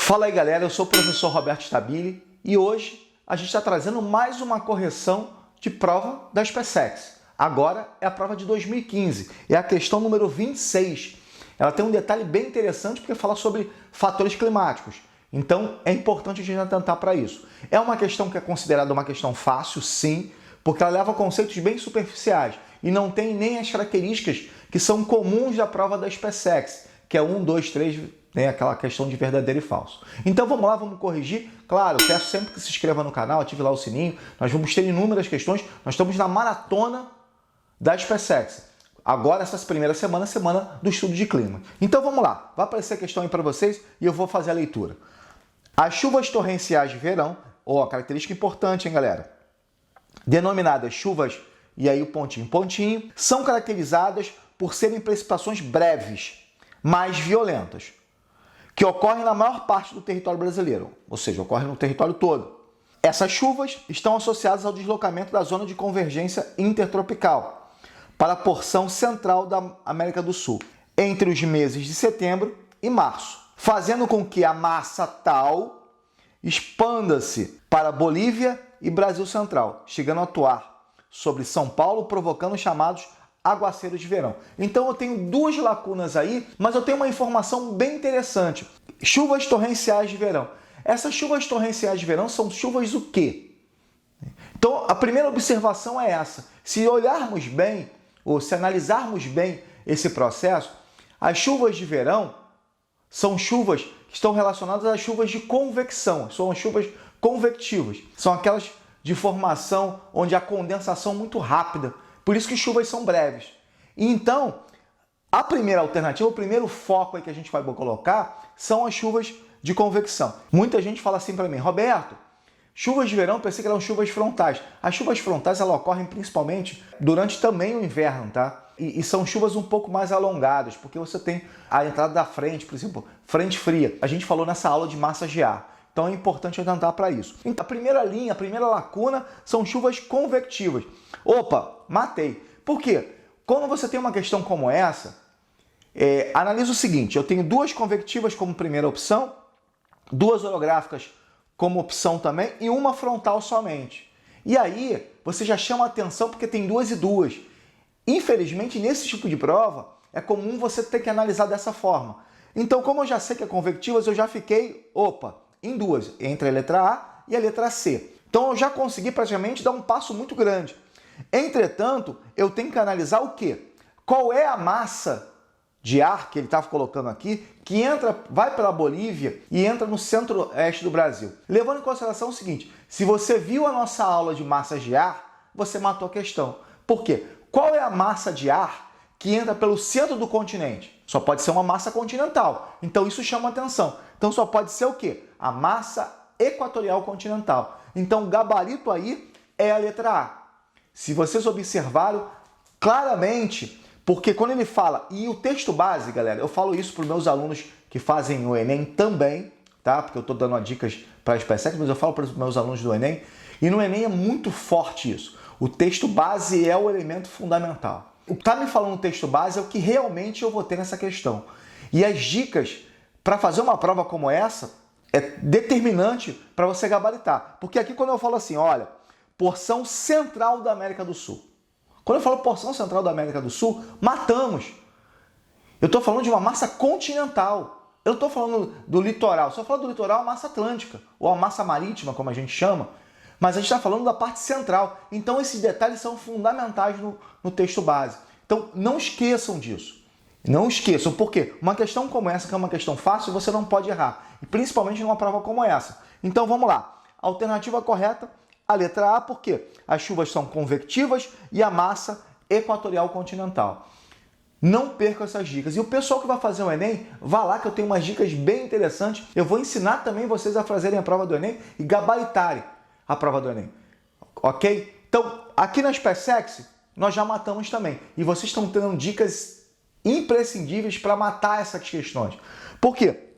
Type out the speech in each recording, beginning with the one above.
Fala aí galera, eu sou o professor Roberto Stabile e hoje a gente está trazendo mais uma correção de prova da SpaceX. Agora é a prova de 2015, é a questão número 26. Ela tem um detalhe bem interessante porque fala sobre fatores climáticos. Então é importante a gente atentar para isso. É uma questão que é considerada uma questão fácil, sim, porque ela leva conceitos bem superficiais e não tem nem as características que são comuns da prova da SpaceX, que é 1, 2, 3, né, aquela questão de verdadeiro e falso. Então vamos lá, vamos corrigir. Claro, eu peço sempre que se inscreva no canal, ative lá o sininho. Nós vamos ter inúmeras questões. Nós estamos na maratona da SpaceX. Agora, essa primeira semana, semana do estudo de clima. Então vamos lá, vai aparecer a questão aí para vocês e eu vou fazer a leitura. As chuvas torrenciais de verão, característica importante, hein, galera? Denominadas chuvas, e aí o pontinho, pontinho, são caracterizadas por serem precipitações breves, mais violentas, que ocorrem na maior parte do território brasileiro, ou seja, ocorrem no território todo. Essas chuvas estão associadas ao deslocamento da zona de convergência intertropical para a porção central da América do Sul, entre os meses de setembro e março, fazendo com que a massa tal expanda-se para Bolívia e Brasil Central, chegando a atuar sobre São Paulo, provocando os chamados aguaceiros de verão. Então eu tenho duas lacunas aí, mas eu tenho uma informação bem interessante. Chuvas torrenciais de verão. Essas chuvas torrenciais de verão são chuvas o quê? Então a primeira observação é essa. Se olharmos bem, ou se analisarmos bem esse processo, as chuvas de verão são chuvas que estão relacionadas às chuvas de convecção, são as chuvas convectivas. São aquelas de formação onde a condensação é muito rápida. Por isso que chuvas são breves. E então, a primeira alternativa, o primeiro foco aí que a gente vai colocar são as chuvas de convecção. Muita gente fala assim para mim, Roberto, chuvas de verão, pensei que eram chuvas frontais. As chuvas frontais elas ocorrem principalmente durante também o inverno, tá? E são chuvas um pouco mais alongadas, porque você tem a entrada da frente, por exemplo, frente fria. A gente falou nessa aula de massas de ar. Então é importante atentar para isso. Então, a primeira linha, a primeira lacuna são chuvas convectivas. Opa, matei. Por quê? Quando você tem uma questão como essa, analisa o seguinte, eu tenho duas convectivas como primeira opção, duas orográficas como opção também e uma frontal somente. E aí, você já chama a atenção porque tem duas e duas. Infelizmente, nesse tipo de prova, é comum você ter que analisar dessa forma. Então, como eu já sei que é convectivas, eu já fiquei, em duas, entre a letra A e a letra C. Então, eu já consegui praticamente dar um passo muito grande. Entretanto, eu tenho que analisar o quê? Qual é a massa de ar que ele estava colocando aqui, que vai pela Bolívia e entra no centro-oeste do Brasil. Levando em consideração o seguinte, se você viu a nossa aula de massas de ar, você matou a questão. Por quê? Qual é a massa de ar que entra pelo centro do continente? Só pode ser uma massa continental. Então isso chama atenção. Então só pode ser o quê? A massa equatorial continental. Então o gabarito aí é a letra A. Se vocês observaram claramente, porque quando ele fala, e o texto base, galera, eu falo isso para os meus alunos que fazem o Enem também, tá? Porque eu estou dando dicas para a SpaceX, mas eu falo para os meus alunos do Enem, e no Enem é muito forte isso. O texto base é o elemento fundamental. O que está me falando no texto base é o que realmente eu vou ter nessa questão. E as dicas para fazer uma prova como essa é determinante para você gabaritar. Porque aqui quando eu falo assim, olha, porção central da América do Sul. Quando eu falo porção central da América do Sul, matamos. Eu estou falando de uma massa continental. Eu não estou falando do litoral. Se eu falar do litoral, a massa atlântica, ou a massa marítima, como a gente chama. Mas a gente está falando da parte central. Então esses detalhes são fundamentais no texto base. Então não esqueçam disso. Não esqueçam, porque uma questão como essa, que é uma questão fácil, você não pode errar. E principalmente numa prova como essa. Então vamos lá. Alternativa correta, a letra A, porque as chuvas são convectivas e a massa equatorial continental. Não percam essas dicas. E o pessoal que vai fazer o Enem, vá lá que eu tenho umas dicas bem interessantes. Eu vou ensinar também vocês a fazerem a prova do Enem e gabaritarem a prova do Enem. Ok? Então, aqui na SpaceX, nós já matamos também. E vocês estão tendo dicas imprescindíveis para matar essas questões. Por quê?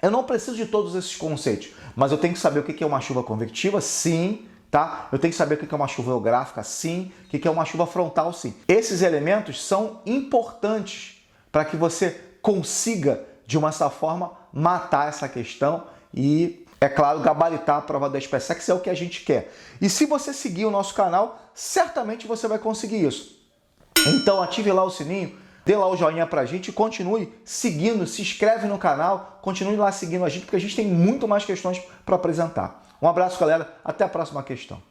Eu não preciso de todos esses conceitos, mas eu tenho que saber o que é uma chuva convectiva, sim, tá? Eu tenho que saber o que é uma chuva orográfica, sim, o que é uma chuva frontal, sim. Esses elementos são importantes para que você consiga, de uma certa forma, matar essa questão e, é claro, gabaritar a prova da SpaceX é o que a gente quer. E se você seguir o nosso canal, certamente você vai conseguir isso. Então ative lá o sininho, dê lá o joinha pra gente e continue seguindo, se inscreve no canal, continue lá seguindo a gente, porque a gente tem muito mais questões para apresentar. Um abraço, galera, até a próxima questão.